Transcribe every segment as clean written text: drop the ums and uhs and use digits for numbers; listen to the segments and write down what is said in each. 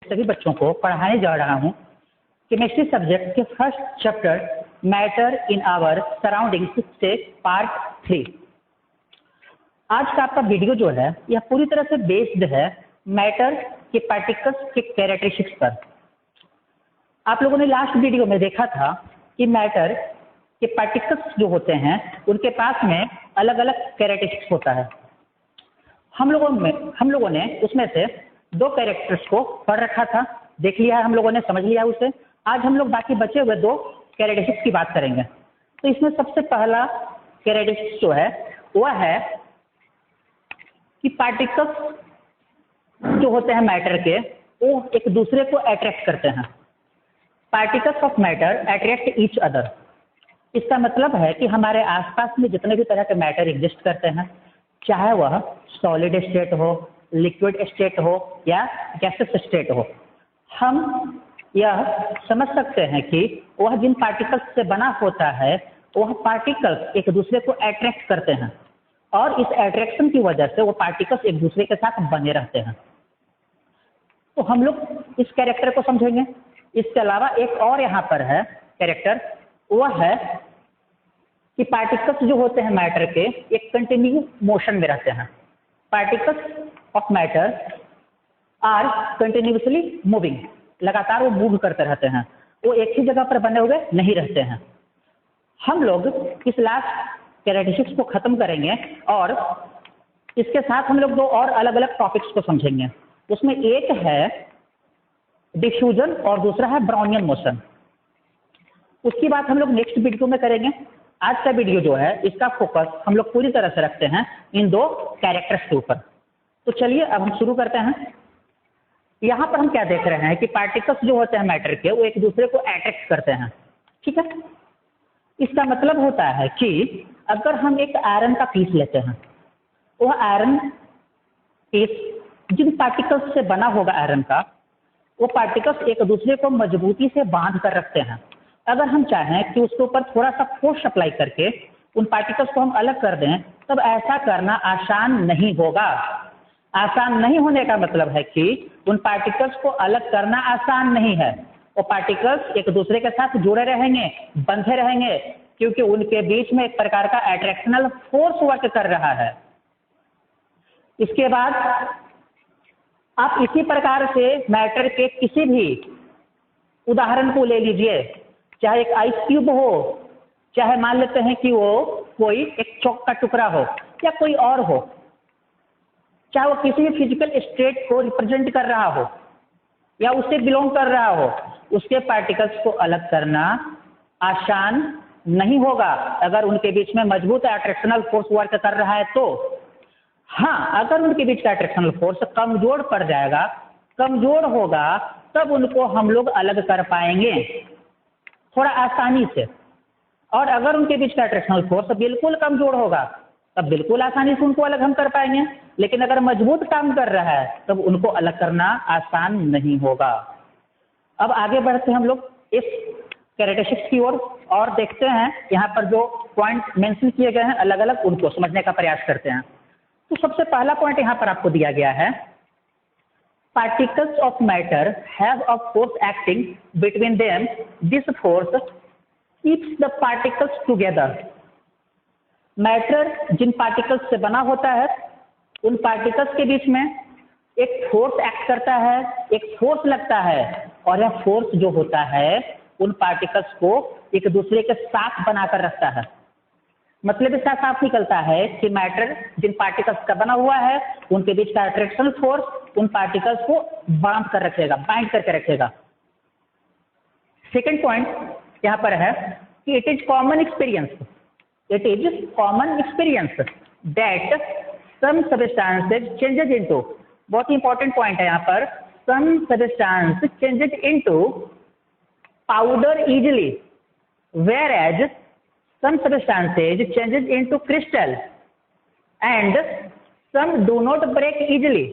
सभी बच्चों को पढ़ाने जा रहा हूँ केमिस्ट्री सब्जेक्ट के first chapter matter in our surroundings से पार्ट 3। आज का आपका वीडियो जो है यह पूरी तरह से बेस्ड है मैटर के पार्टिकल्स के कैरेक्टरिस्टिक्स पर। आप लोगों ने लास्ट वीडियो में देखा था कि मैटर के पार्टिकल्स जो होते हैं उनके पास में अलग अलग कैरेक्टरिस्टिक्स होता है। हम लोगों ने उसमें से दो कैरेक्टर्स को पढ़ रखा था, देख लिया है, हम लोगों ने समझ लिया उसे। आज हम लोग बाकी बचे हुए दो कैरेक्टरिस्टिक्स की बात करेंगे। तो इसमें सबसे पहला कैरेक्टरिस्टिक्स जो है वह है कि पार्टिकल्स जो होते हैं मैटर के वो एक दूसरे को अट्रैक्ट करते हैं। Particles of matter attract each other. इसका मतलब है कि हमारे आसपास में जितने भी तरह के मैटर एग्जिस्ट करते हैं, चाहे वह सॉलिड स्टेट हो, लिक्विड स्टेट हो या गैसेस स्टेट हो, हम यह समझ सकते हैं कि वह जिन पार्टिकल्स से बना होता है वह पार्टिकल्स एक दूसरे को अट्रैक्ट करते हैं और इस अट्रैक्शन की वजह से वो पार्टिकल्स एक दूसरे के साथ बने रहते हैं। तो हम लोग इस कैरेक्टर को समझेंगे। इसके अलावा एक और यहाँ पर है कैरेक्टर, वह है कि पार्टिकल्स जो होते हैं मैटर के एक कंटिन्यू मोशन में रहते हैं। Particles of matter are continuously moving. लगातार वो मूव करते रहते हैं, वो एक ही जगह पर बने हुए नहीं रहते हैं। हम लोग इस लास्ट कैरेक्टरिस्टिक्स को खत्म करेंगे और इसके साथ हम लोग दो और अलग अलग टॉपिक्स को समझेंगे। उसमें एक है डिफ्यूजन और दूसरा है ब्राउनियन मोशन। उसकी बात हम लोग नेक्स्ट वीडियो में करेंगे। आज का वीडियो जो है इसका फोकस हम लोग पूरी तरह से रखते हैं इन दो कैरेक्टर्स के ऊपर। तो चलिए अब हम शुरू करते हैं। यहाँ पर हम क्या देख रहे हैं कि पार्टिकल्स जो होते हैं मैटर के वो एक दूसरे को अट्रैक्ट करते हैं। ठीक है, इसका मतलब होता है कि अगर हम एक आयरन का पीस लेते हैं, वह आयरन पीस जिन पार्टिकल्स से बना होगा आयरन का, वो पार्टिकल्स एक दूसरे को मजबूती से बांध कर रखते हैं। अगर हम चाहें कि उसके ऊपर थोड़ा सा फोर्स अप्लाई करके उन पार्टिकल्स को हम अलग कर दें, तब ऐसा करना आसान नहीं होगा। आसान नहीं होने का मतलब है कि उन पार्टिकल्स को अलग करना आसान नहीं है। वो पार्टिकल्स एक दूसरे के साथ जुड़े रहेंगे, बंधे रहेंगे, क्योंकि उनके बीच में एक प्रकार का अट्रैक्शनल फोर्स वर्क कर रहा है। इसके बाद आप इसी प्रकार से मैटर के किसी भी उदाहरण को ले लीजिए, चाहे एक आइस क्यूब हो, चाहे मान लेते हैं कि वो कोई एक चौक का टुकड़ा हो या कोई और हो, चाहे वो किसी भी फिजिकल स्टेट को रिप्रेजेंट कर रहा हो या उससे बिलोंग कर रहा हो, उसके पार्टिकल्स को अलग करना आसान नहीं होगा अगर उनके बीच में मजबूत अट्रैक्शनल फोर्स वर्क कर रहा है तो। हाँ, अगर उनके बीच का अट्रैक्शनल फोर्स कमजोर पड़ जाएगा, कमजोर होगा, तब उनको हम लोग अलग कर पाएंगे थोड़ा आसानी से। और अगर उनके बीच का अट्रैक्शनल फोर्स बिल्कुल कमजोर होगा तब बिल्कुल आसानी से उनको अलग हम कर पाएंगे। लेकिन अगर मजबूत काम कर रहा है तब उनको अलग करना आसान नहीं होगा। अब आगे बढ़ते हम लोग इस कैरेक्टरिस्टिक्स की ओर और देखते हैं यहाँ पर जो पॉइंट मेंशन किए गए हैं अलग अलग, उनको समझने का प्रयास करते हैं। तो सबसे पहला पॉइंट यहाँ पर आपको दिया गया है, particles of matter have a force acting between them, this force keeps the particles together. Matter जिन पार्टिकल्स से बना होता है उन पार्टिकल्स के बीच में एक फोर्स एक्ट करता है, एक फोर्स लगता है, और यह फोर्स जो होता है उन पार्टिकल्स को एक दूसरे के साथ बनाकर रखता है। मतलब इसका साफ निकलता है कि मैटर जिन पार्टिकल्स का बना हुआ है उनके बीच का अट्रैक्शन फोर्स उन पार्टिकल्स को बांध कर रखेगा, बाइंड करके रखेगा। सेकेंड पॉइंट यहाँ पर है कि it is common experience, it is common experience that some substances changes into, बहुत ही इंपॉर्टेंट पॉइंट है यहाँ पर, some substance changes into powder easily whereas some substances changes into crystal and some do not break easily।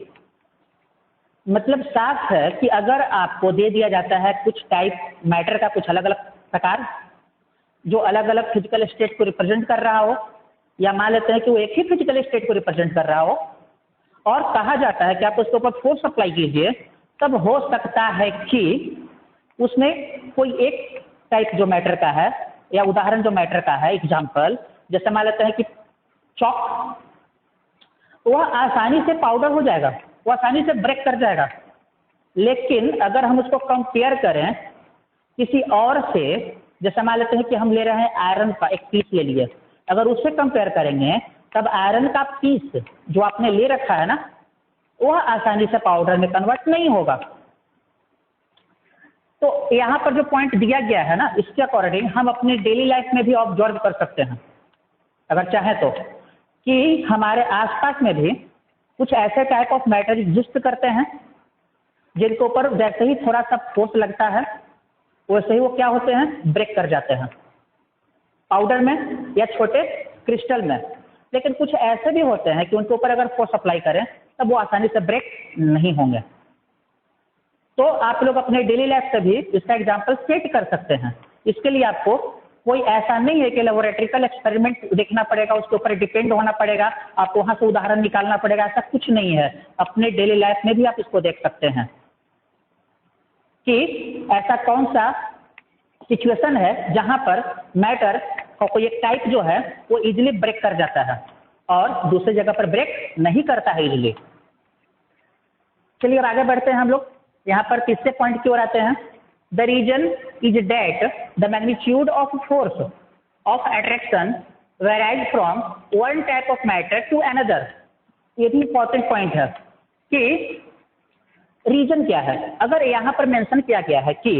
मतलब साफ है कि अगर आपको दे दिया जाता है कुछ टाइप मैटर का, कुछ अलग अलग प्रकार जो अलग अलग फिजिकल स्टेट को रिप्रेजेंट कर रहा हो, या मान लेते हैं कि वो एक ही फिजिकल स्टेट को रिप्रेजेंट कर रहा हो, और कहा जाता है कि आप उसके ऊपर फोर्स अप्लाई कीजिए तब हो सकता है कि उसमें कोई एक टाइप जो मैटर का है या उदाहरण जो मैटर का है, एग्जाम्पल जैसे मान लेते हैं कि चॉक, वह आसानी से पाउडर हो जाएगा, वो आसानी से ब्रेक कर जाएगा। लेकिन अगर हम उसको कंपेयर करें किसी और से, जैसे मान लेते हैं कि हम ले रहे हैं आयरन का एक पीस ले लिए, अगर उससे कंपेयर करेंगे तब आयरन का पीस जो आपने ले रखा है ना, वह आसानी से पाउडर में कन्वर्ट नहीं होगा। तो यहाँ पर जो पॉइंट दिया गया है ना, इसके अकॉर्डिंग हम अपनी डेली लाइफ में भी ऑब्जर्व कर सकते हैं अगर चाहें तो, कि हमारे आसपास में भी कुछ ऐसे टाइप ऑफ मैटर एग्जिस्ट करते हैं जिनके ऊपर जैसे ही थोड़ा सा फोर्स लगता है वैसे ही वो क्या होते हैं, ब्रेक कर जाते हैं पाउडर में या छोटे क्रिस्टल में। लेकिन कुछ ऐसे भी होते हैं कि उनके ऊपर अगर फोर्स अप्लाई करें तब वो आसानी से ब्रेक नहीं होंगे। तो आप लोग अपने डेली लाइफ से भी इसका एग्जाम्पल सेट कर सकते हैं। इसके लिए आपको कोई ऐसा नहीं है कि लेबोरेटरिकल एक्सपेरिमेंट देखना पड़ेगा, उसके ऊपर डिपेंड होना पड़ेगा, आपको वहाँ से उदाहरण निकालना पड़ेगा, ऐसा कुछ नहीं है। अपने डेली लाइफ में भी आप इसको देख सकते हैं कि ऐसा कौन सा सिचुएशन है जहाँ पर मैटर का कोई एक टाइप जो है वो इजीली ब्रेक कर जाता है और दूसरी जगह पर ब्रेक नहीं करता है इजीली। चलिए अब आगे बढ़ते हैं हम लोग। यहाँ पर तीसरे पॉइंट की ओर आते हैं। The reason is that the magnitude of force of attraction varies from one type of matter to another. ये भी इंपॉर्टेंट पॉइंट है कि रीजन क्या है। अगर यहाँ पर मेंशन किया गया है कि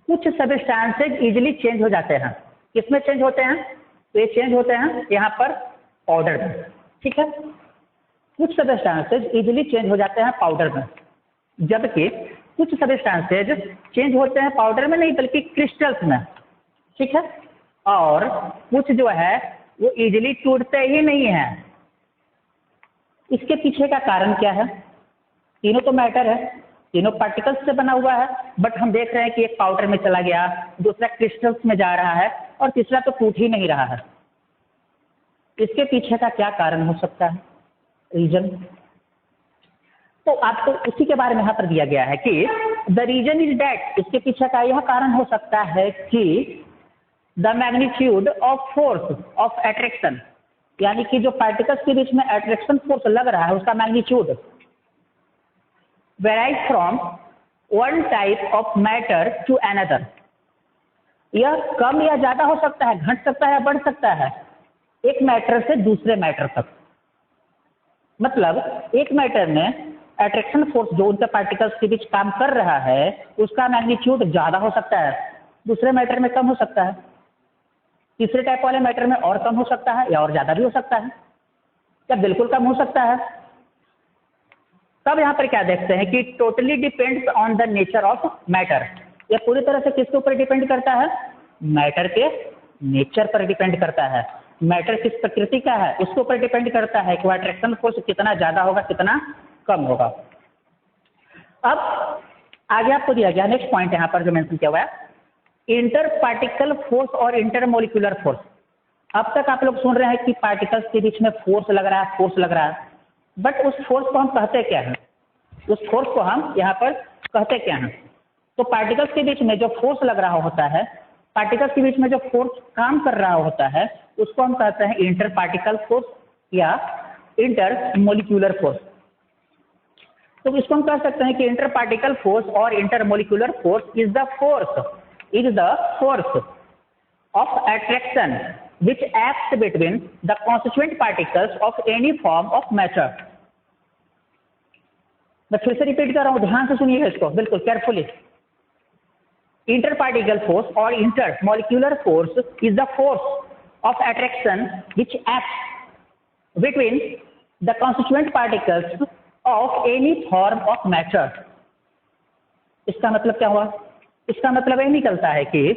कुछ सबस्टांसेज इजीली चेंज हो जाते हैं, किसमें चेंज होते हैं, तो ये चेंज होते हैं यहाँ पर पाउडर में, ठीक है। कुछ सबस्टांसेज इजीली चेंज हो जाते हैं पाउडर में, जबकि कुछ सबस्टांसेज चेंज होते हैं पाउडर में नहीं बल्कि क्रिस्टल्स में, ठीक है। और कुछ जो है वो इजीली टूटते ही नहीं है। इसके पीछे का कारण क्या है? तीनों तो मैटर है, तीनों पार्टिकल्स से बना हुआ है, बट हम देख रहे हैं कि एक पाउडर में चला गया, दूसरा क्रिस्टल्स में जा रहा है और तीसरा तो टूट ही नहीं रहा है। इसके पीछे का क्या कारण हो सकता है, रीजन? तो आपको उसी के बारे में यहाँ पर दिया गया है कि द रीजन इज दैट, इसके पीछे का यह कारण हो सकता है कि the magnitude of force of attraction, यानी कि जो पार्टिकल्स के बीच में अट्रैक्शन फोर्स लग रहा है उसका magnitude varies from one type of matter to another. यह कम या ज्यादा हो सकता है, घट सकता है, बढ़ सकता है एक मैटर से दूसरे मैटर तक। मतलब एक मैटर में अट्रैक्शन फोर्स जो उनके पार्टिकल्स के बीच काम कर रहा है उसका मैग्नीट्यूड ज्यादा हो सकता है, दूसरे मैटर में कम हो सकता है, तीसरे टाइप वाले मैटर में और कम हो सकता है या और ज्यादा भी हो सकता है, या बिल्कुल कम हो सकता है। तब यहाँ पर क्या देखते हैं कि totally depends on the nature of matter. यह पूरी तरह से किसके ऊपर डिपेंड करता है? मैटर के नेचर पर डिपेंड करता है। मैटर किस प्रकृति का है उसके ऊपर डिपेंड करता है कि वह अट्रैक्शन फोर्स कितना ज्यादा होगा कितना कम होगा। अब आगे आपको दिया गया नेक्स्ट पॉइंट यहाँ पर जो मेंशन किया हुआ है, इंटर पार्टिकल फोर्स और इंटर मोलिकुलर फोर्स। अब तक आप लोग सुन रहे हैं कि पार्टिकल्स के बीच में फोर्स लग रहा है, फोर्स लग रहा है, बट उस फोर्स को हम कहते क्या हैं? उस फोर्स को हम यहाँ पर कहते क्या हैं? तो पार्टिकल्स के बीच में जो फोर्स लग रहा होता है, पार्टिकल्स के बीच में जो फोर्स काम कर रहा होता है उसको हम कहते हैं इंटर पार्टिकल फोर्स या इंटर मोलिकुलर फोर्स। तो इसको हम कह सकते हैं कि इंटर पार्टिकल फोर्स और inter molecular force is the force of attraction which acts between the constituent particles of any form of matter। मैं फिर से रिपीट कर रहा हूं, ध्यान से सुनिएगा इसको बिल्कुल केयरफुली। इंटर पार्टिकल फोर्स और inter molecular force is the force of attraction which acts between the constituent particles of any form of matter। इसका मतलब क्या हुआ? इसका मतलब यह निकलता है कि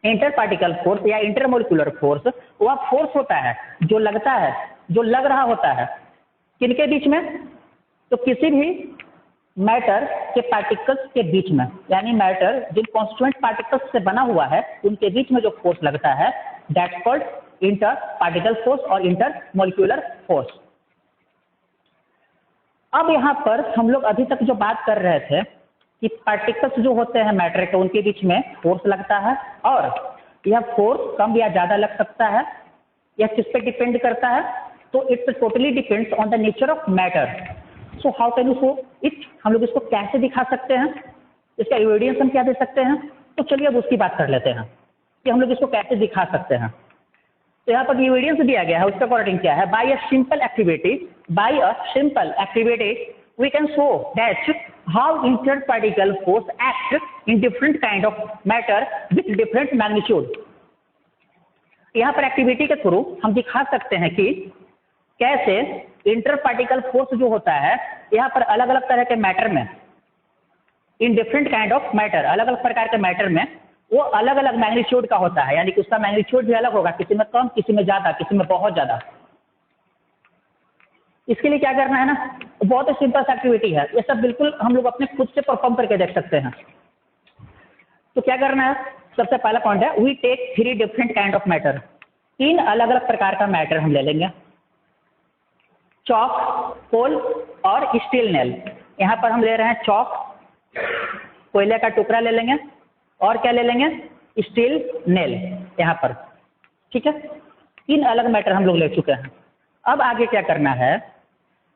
इंटर पार्टिकल फोर्स या इंटर मोलिकुलर फोर्स वह फोर्स होता है जो लगता है, जो लग रहा होता है किनके बीच में? तो किसी भी मैटर के पार्टिकल्स के बीच में, यानी मैटर जिन कॉन्स्टिट्यूएंट पार्टिकल्स से बना हुआ है उनके बीच में जो फोर्स लगता है that's called inter particle force और इंटर मोलिकुलर फोर्स। अब यहाँ पर हम लोग अभी तक जो बात कर रहे थे कि पार्टिकल्स जो होते हैं मैटर के, उनके बीच में फोर्स लगता है, और यह फोर्स कम या ज़्यादा लग सकता है, यह किस पे डिपेंड करता है? तो it's totally depends on the nature of matter. So how can you show it? हम लोग इसको कैसे दिखा सकते हैं, इसका एविडेंस हम क्या दे सकते हैं? तो चलिए अब उसकी बात कर लेते हैं कि हम लोग इसको कैसे दिखा सकते हैं। तो यहाँ पर एविडेंस दिया गया है, उसके अकॉर्डिंग क्या है? By a simple activity we can show that how interparticle force act in different kind of matter with different magnitude. यहाँ पर एक्टिविटी के थ्रू हम दिखा सकते हैं कि कैसे इंटरपार्टिकल फोर्स जो होता है यहाँ पर अलग अलग तरह के मैटर में, इन डिफरेंट काइंड ऑफ मैटर, अलग अलग प्रकार के मैटर में वो अलग अलग मैग्नीट्यूड का होता है, यानी कि उसका मैग्नीट्यूड भी अलग होगा, किसी में कम, किसी में ज़्यादा, किसी में बहुत ज़्यादा। इसके लिए क्या करना है ना, बहुत ही सिंपल एक्टिविटी है, ये सब बिल्कुल हम लोग अपने खुद से परफॉर्म करके देख सकते हैं। तो क्या करना है? सबसे पहला पॉइंट है we take 3 different kind of matter. 3 अलग अलग प्रकार का मैटर हम ले लेंगे, चॉक, कोल और स्टील नेल। यहाँ पर हम ले रहे हैं चॉक, कोयले का टुकड़ा ले लेंगे, और क्या ले लेंगे? स्टील नेल यहाँ पर। ठीक है, 3 अलग मैटर हम लोग ले चुके हैं। अब आगे क्या करना है?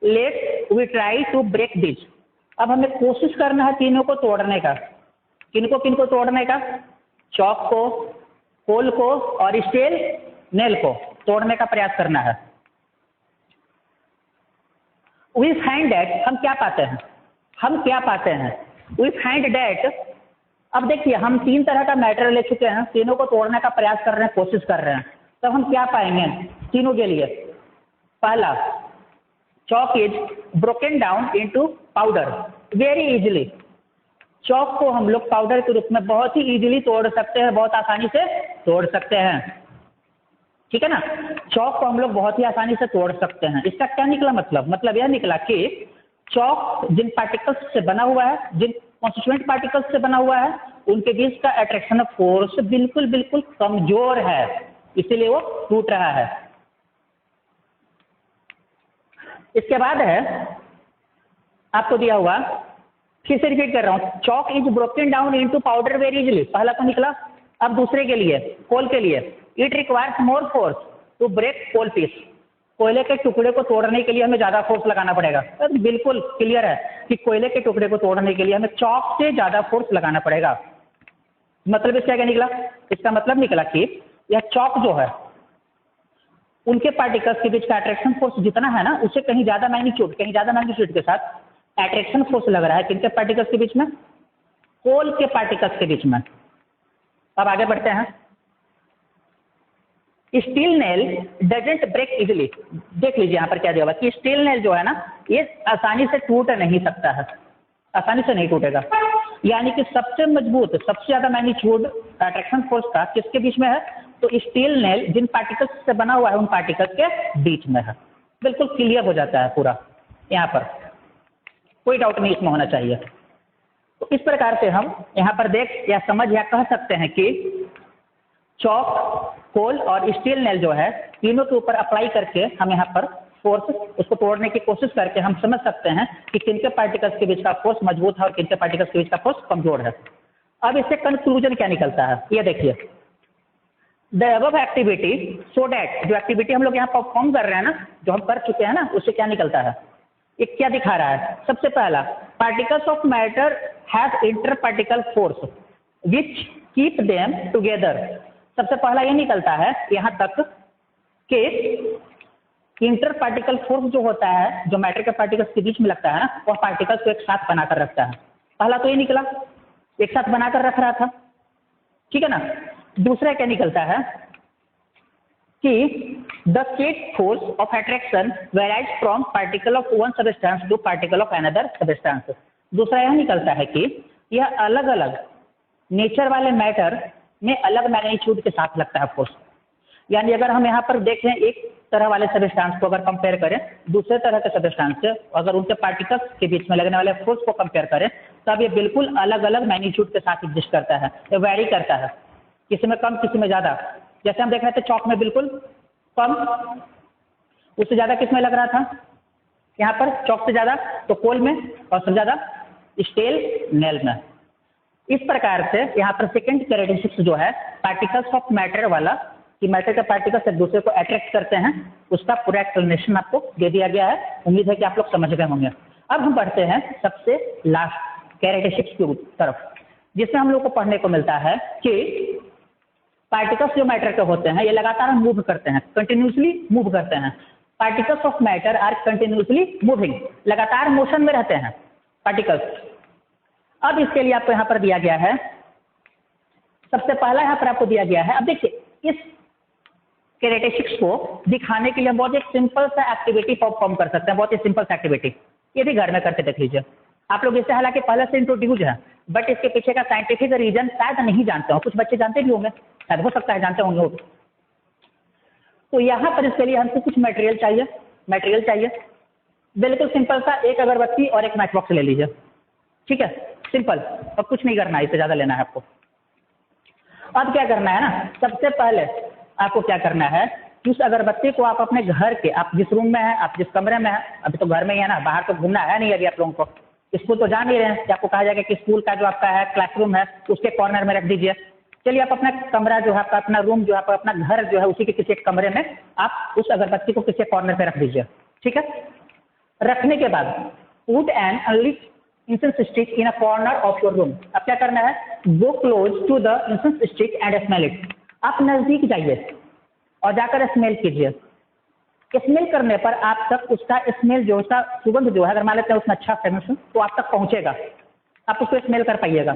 Let we try to break this. अब हमें कोशिश करना है तीनों को तोड़ने का। किनको तोड़ने का? चॉक को, कोल को और स्टील नेल को तोड़ने का प्रयास करना है। वी फाइंड दैट, हम क्या पाते हैं? वी फाइंड दैट, अब देखिए हम 3 तरह का मैटर ले चुके हैं, तीनों को तोड़ने का प्रयास कर रहे हैं, कोशिश कर रहे हैं, तब हम क्या पाएंगे तीनों के लिए? पहला, chalk is broken down into powder very easily. Chalk को हम लोग पाउडर के रूप में बहुत ही इजीली तोड़ सकते हैं, बहुत आसानी से तोड़ सकते हैं। ठीक है ना, चॉक को हम लोग बहुत ही आसानी से तोड़ सकते हैं। इसका क्या निकला मतलब यह निकला कि चॉक जिन पार्टिकल्स से बना हुआ है, जिन कॉन्स्टिट्यूएंट पार्टिकल्स से बना हुआ है, उनके बीच का अट्रैक्शन ऑफ फोर्स बिल्कुल कमजोर है, इसीलिए वो टूट रहा है। इसके बाद है आपको दिया हुआ, फिर से रिपीट कर रहा हूं, chalk is broken down into powder very easily, पहला तो निकला। अब दूसरे के लिए, कोल के लिए, it requires more force to break coal piece. कोयले के टुकड़े को तोड़ने के लिए हमें ज़्यादा फोर्स लगाना पड़ेगा। तो बिल्कुल क्लियर है कि कोयले के टुकड़े को तोड़ने के लिए हमें चॉक से ज़्यादा फोर्स लगाना पड़ेगा। मतलब इसका क्या निकला? इसका मतलब निकला कि यह चॉक जो है, उनके पार्टिकल्स के बीच का अट्रैक्शन फोर्स जितना है ना, उससे कहीं ज़्यादा मैग्नीट्यूड के साथ अट्रैक्शन फोर्स लग रहा है किनके पार्टिकल्स के बीच में? कोल के पार्टिकल्स के बीच में। अब आगे बढ़ते हैं। Steel nail doesn't break easily. देख लीजिए यहाँ पर क्या दिया हुआ कि स्टील नेल जो है ना, ये आसानी से टूट नहीं सकता है, आसानी से नहीं टूटेगा। यानी कि सबसे मजबूत, सबसे ज़्यादा मैग्नीट्यूड अट्रैक्शन फोर्स का किसके बीच में है? तो स्टील नेल जिन पार्टिकल्स से बना हुआ है, उन पार्टिकल्स के बीच में है। बिल्कुल क्लियर हो जाता है पूरा, यहाँ पर कोई डाउट नहीं इसमें होना चाहिए। तो इस प्रकार से हम यहाँ पर देख या समझ या कह सकते हैं कि चॉक, कोल और स्टील नेल जो है, तीनों के ऊपर अप्लाई करके हम यहाँ पर फोर्स, उसको तोड़ने की कोशिश करके हम समझ सकते हैं कि किनके पार्टिकल्स के बीच का फोर्स मजबूत है और किनके पार्टिकल्स के बीच का फोर्स कमजोर है। अब इससे कंक्लूजन क्या निकलता है, ये देखिए। The above activity so that, जो एक्टिविटी हम लोग यहाँ परफॉर्म कर रहे हैं ना, जो हम कर चुके हैं ना, उससे क्या निकलता है? एक क्या दिखा रहा है? सबसे पहला, particles of matter have inter particle force which keep them together. सबसे पहला ये निकलता है यहाँ तक कि इंटर पार्टिकल फोर्स जो होता है, जो मैटर के पार्टिकल्स के बीच में लगता है ना, वह पार्टिकल्स को एक साथ बनाकर रखता है। पहला तो ये निकला, एक साथ बनाकर रख रहा था, ठीक है ना। दूसरा क्या निकलता है कि the state force of attraction varies from particle of one substance to particle of another substance. दूसरा यह निकलता है कि यह अलग अलग नेचर वाले मैटर में अलग मैग्नीट्यूड के साथ लगता है फोर्स। यानी अगर हम यहाँ पर देखें एक तरह वाले सबस्टेंस को अगर कंपेयर करें दूसरे तरह के सबस्टेंस से, अगर उनके पार्टिकल्स के बीच में लगने वाले फोर्स को कंपेयर करें, तब ये बिल्कुल अलग अलग मैग्नीट्यूड के साथ एग्जिस्ट करता है, ये वैरी करता है, किसी में कम किसी में ज़्यादा। जैसे हम देख रहे थे चॉक में बिल्कुल कम, उससे ज़्यादा किस में लग रहा था? यहाँ पर चौक से ज़्यादा तो कोल में, और सबसे ज़्यादा स्टेल नेल में। इस प्रकार से यहाँ पर सेकेंड कैरेक्टरिस्टिक्स जो है पार्टिकल्स ऑफ मैटर वाला, कि मैटर के पार्टिकल्स एक दूसरे को अट्रैक्ट करते हैं, उसका पूरा एक्सप्लेनेशन आपको दे दिया गया है। उम्मीद है कि आप लोग समझ गए होंगे। अब हम बढ़ते हैं सबसे लास्ट कैरेक्टरिस्टिक्स की तरफ, जिसमें हम लोग को पढ़ने को मिलता है कि पार्टिकल्स जो मैटर के होते हैं ये लगातार मूव करते हैं, कंटिन्यूसली मूव करते हैं। Particles of matter are continuously moving, लगातार मोशन में रहते हैं पार्टिकल्स। अब इसके लिए आपको यहाँ पर दिया गया है, सबसे पहला यहाँ पर आपको दिया गया है। अब देखिए इस कैरेक्टरिस्टिक्स को दिखाने के लिए हम बहुत एक सिंपल सा एक्टिविटी परफॉर्म कर सकते हैं, बहुत ही सिंपल सा एक्टिविटी। ये भी घर में करके देख लीजिए। आप लोग इससे हालांकि पहले से इंट्रोड्यूस है, बट इसके पीछे का साइंटिफिक रीजन शायद नहीं जानते हो। कुछ बच्चे जानते भी होंगे, शायद हो सकता है जानते होंगे। तो यहाँ पर इसके लिए हमको कुछ मटेरियल चाहिए। बिल्कुल सिंपल सा, एक अगरबत्ती और एक मैच बॉक्स ले लीजिए, ठीक है, सिंपल, और कुछ नहीं करना है, इससे ज़्यादा लेना है आपको। अब क्या करना है ना, सबसे पहले आपको क्या करना है कि उस अगरबत्ती को आप अपने घर के, आप जिस रूम में हैं, आप जिस कमरे में हैं, अभी तो घर में ही है ना, बाहर तो घूमना है नहीं अभी आप लोगों को। स्कूल तो जान ही रहे हैं कि आपको कहा जाएगा कि स्कूल का जो आपका है क्लासरूम है उसके कॉर्नर में रख दीजिए। चलिए आप अपना कमरा जो है, आपका अपना रूम जो है, आपका अपना घर जो है, उसी के किसी एक कमरे में आप उस अगरबत्ती को किसी कॉर्नर पे रख दीजिए, ठीक है। रखने के बाद put an unlit incense stick in a corner of your room. अब क्या करना है, go close to the incense stick and smell it. आप नजदीक जाइए और जाकर स्मेल कीजिए। स्मेल करने पर आप तक उसका स्मेल जो, उसका सुगंध जो है, अगर मान लेते हैं उसमें अच्छा फ्रेग्रेंस तो आप तक पहुंचेगा, आप उसको स्मेल कर पाइएगा,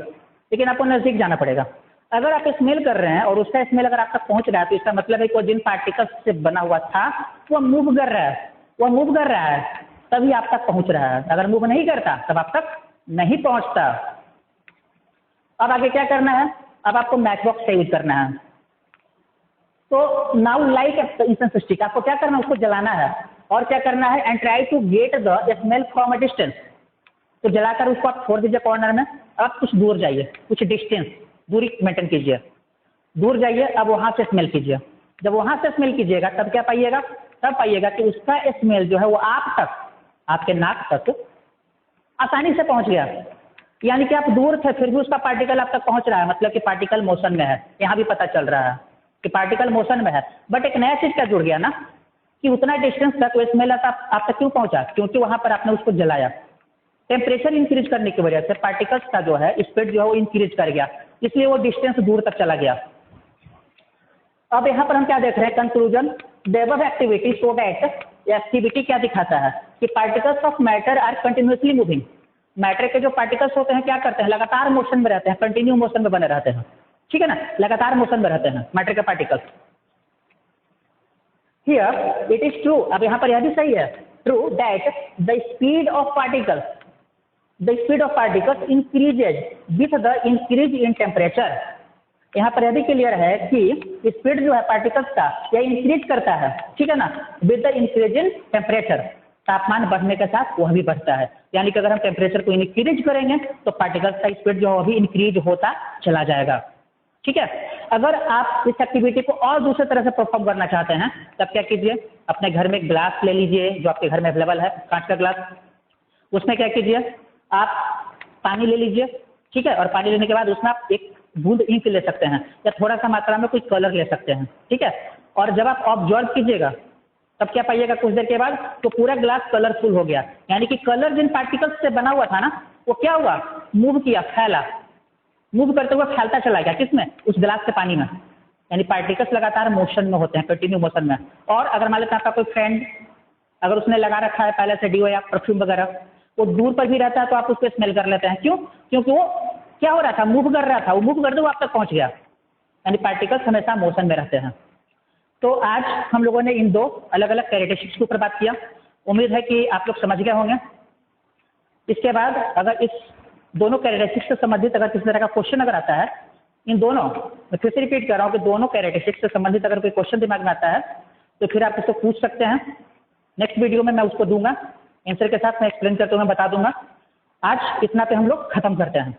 लेकिन आपको नजदीक जाना पड़ेगा। अगर आप स्मेल कर रहे हैं और उसका स्मेल अगर आप तक पहुंच रहा है तो इसका मतलब है कि वो जिन पार्टिकल्स से बना हुआ था वो मूव कर रहा है, तभी आप तक पहुंच रहा है। अगर मूव नहीं करता तब आप तक नहीं पहुंचता। अब आगे क्या करना है, अब आपको मैच बॉक्स का यूज करना है। तो नाउ लाइट इंसेंस स्टिक, आपको क्या करना है, उसको जलाना है। और क्या करना है, and try to get the smell from a distance. तो जलाकर उसको आप छोड़ दीजिए कॉर्नर में। अब कुछ दूर जाइए, कुछ डिस्टेंस, दूरी मेंटेन कीजिए, दूर जाइए। अब वहां से स्मेल कीजिए। जब वहां से स्मेल कीजिएगा तब क्या पाइएगा, तब पाइएगा कि उसका स्मेल जो है वो आप तक, आपके नाक तक आसानी से पहुंच गया। यानी कि आप दूर थे फिर भी उसका पार्टिकल आप तक पहुंच रहा है, मतलब कि पार्टिकल मोशन में है। यहाँ भी पता चल रहा है कि पार्टिकल मोशन में है। बट एक नया चीज क्या जुड़ गया ना, कि उतना डिस्टेंस तक वो स्मेल आप तक क्यों पहुंचा, क्योंकि वहां पर आपने उसको जलाया। टेम्परेचर इंक्रीज करने की वजह से पार्टिकल्स का जो है स्पीड जो है वो इंक्रीज कर गया, इसलिए वो डिस्टेंस दूर तक चला गया। अब यहाँ पर हम क्या देख रहे हैं, conclusion, the above activity show that, ये एक्टिविटी क्या दिखाता है कि particles of matter are continuously moving. Matter के जो पार्टिकल्स होते हैं क्या करते हैं, लगातार मोशन में रहते हैं, कंटिन्यू मोशन में बने रहते हैं, ठीक है ना, लगातार मोशन में रहते हैं मैटर के particles. Here it is true, अब यहाँ पर यह भी सही है, true that the speed of particles increases with the increase in temperature. यहाँ पर यह भी क्लियर है कि स्पीड जो है पार्टिकल्स का यह इंक्रीज करता है, ठीक है ना, with the increase in temperature. तापमान बढ़ने के साथ वह भी बढ़ता है। यानी कि अगर हम टेम्परेचर को इंक्रीज करेंगे तो पार्टिकल्स का स्पीड जो है भी इंक्रीज होता चला जाएगा, ठीक है। अगर आप इस एक्टिविटी को और दूसरे तरह से परफॉर्म करना चाहते हैं तब क्या कीजिए, अपने घर में एक ग्लास ले लीजिए जो आपके घर में अवेलेबल है, कांच का ग्लास। उसमें क्या कीजिए, आप पानी ले लीजिए, ठीक है, और पानी लेने के बाद उसमें आप एक बूंद इंक ले सकते हैं या थोड़ा सा मात्रा में कोई कलर ले सकते हैं, ठीक है। और जब आप ऑब्जर्व कीजिएगा तब क्या पाइएगा, कुछ देर के बाद तो पूरा ग्लास कलरफुल हो गया। यानी कि कलर जिन पार्टिकल्स से बना हुआ था ना, वो क्या हुआ, मूव किया, फैला, मूव करते हुए फैलता चला गया, किसमें, उस ग्लास के पानी में। यानी पार्टिकल्स लगातार मोशन में होते हैं, कंटिन्यू मोशन में। और अगर मान लेते हैं आपका कोई फ्रेंड, अगर उसने लगा रखा है पहले से डीओ या परफ्यूम वगैरह, वो दूर पर भी रहता है तो आप उसको स्मेल कर लेते हैं। क्यों, क्योंकि वो क्या हो रहा था, मूव कर रहा था, वो मूव करते हुए आप तक पहुंच गया। यानी पार्टिकल्स हमेशा मोशन में रहते हैं। तो आज हम लोगों ने इन दो अलग अलग कैरेक्टरिस्टिक्स के ऊपर बात किया। उम्मीद है कि आप लोग समझ गए होंगे। इसके बाद अगर इस दोनों कैरेक्टरिस्टिक्स से संबंधित अगर किसी तरह का क्वेश्चन अगर आता है, इन दोनों, मैं फिर से रिपीट कर रहा हूँ कि दोनों कैरेक्टरिस्टिक्स से संबंधित अगर कोई क्वेश्चन दिमाग में आता है तो फिर आप उसको पूछ सकते हैं। नेक्स्ट वीडियो में मैं उसको दूंगा, आंसर के साथ मैं एक्सप्लेन करते हुए बता दूंगा। आज इतना पे हम लोग खत्म करते हैं।